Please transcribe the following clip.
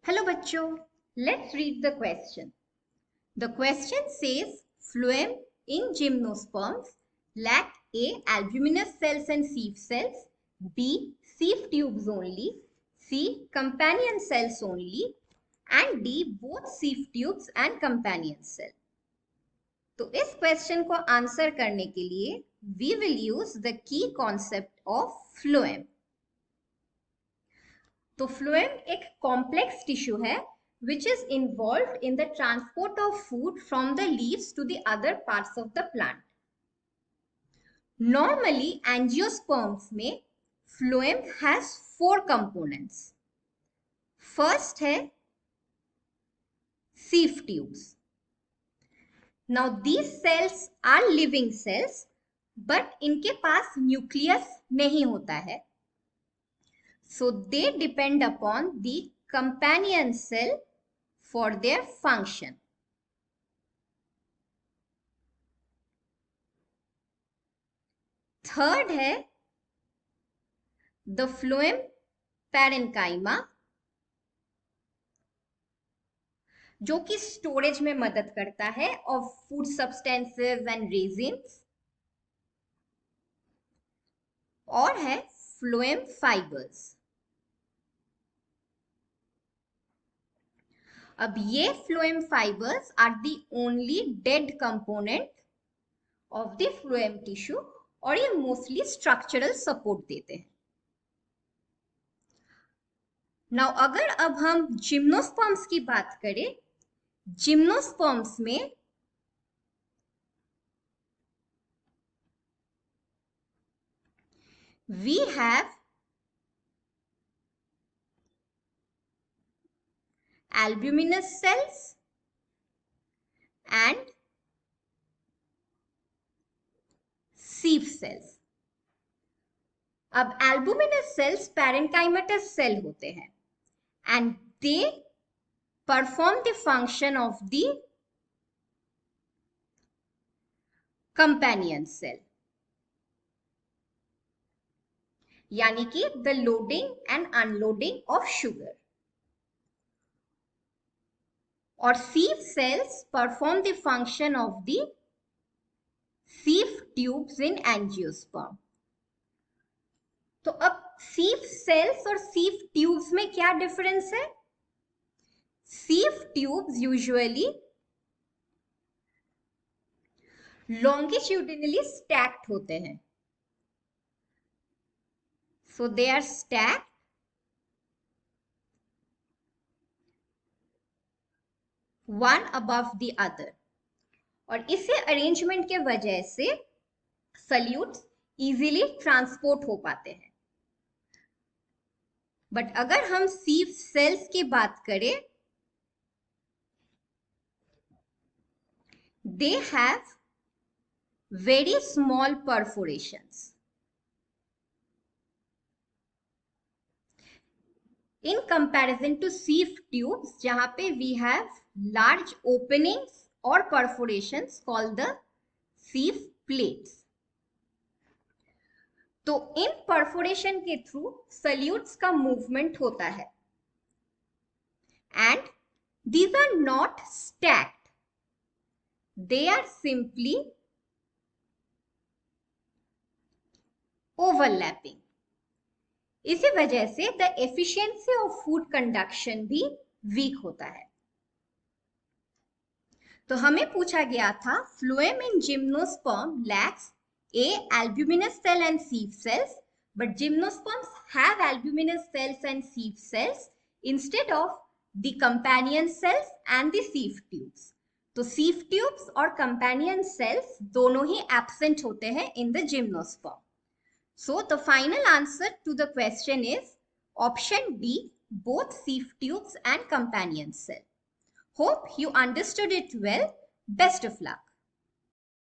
Hello bachcho, let's read the question. The question says phloem in gymnosperms lack A. albuminous cells and sieve cells, B. sieve tubes only, C. companion cells only, and D. both sieve tubes and companion cell. तो इस question को answer करने के लिए we will use the key concept of phloem. तो phloem एक complex tissue है which is involved in the transport of food from the leaves to the other parts of the plant. Normally angiosperms में phloem has 4 components. First है sieve tubes. Now these cells are living cells but इनके पास nucleus नहीं होता है. So they depend upon the companion cell for their function. Third है the phloem parenchyma जो कि storage में मदद करता है of food substances and resins. और है phloem fibers. अब ये phloem fibers are the only dead component of the phloem tissue और ये मोस्टली स्ट्रक्चरल सपोर्ट देते हैं. नाउ अगर अब हम जिम्नोस्पर्म्स की बात करें, जिम्नोस्पर्म्स में we have albuminous cells and sieve cells. अब albuminous cells parenchymatous cell होते हैं and they perform the function of the companion cell. यानी कि the loading and unloading of sugar. और sieve cells perform the function of the sieve tubes in angiosperm. तो अब sieve cells और sieve tubes में क्या डिफरेंस है? sieve tubes usually longitudinally stacked होते हैं. So they are stacked one above the other. और इसे अरेंजमेंट के वजह से सल्यूट्स इजीली ट्रांसपोर्ट हो पाते हैं. बट अगर हम sieve cells की बात करें, they have very small perforations. In comparison to sieve tubes, जहां पे we have large openings or perforations called the sieve plates. तो इन परफोरेशन के थ्रू सल्यूट्स का मूवमेंट होता है and these are not stacked, they are simply overlapping. इसी वजह से the efficiency of food conduction भी वीक होता है. तो हमें पूछा गया था phloem in gymnosperm lacks A. albuminous cell and sieve cells, but gymnosperms have albuminous cells and sieve cells instead of the companion cells and the sieve tubes. तो sieve tubes और companion cells दोनों ही absent होते हैं in the gymnosperm. So the final answer to the question is option B, both sieve tubes and companion cell. Hope you understood it well. Best of luck.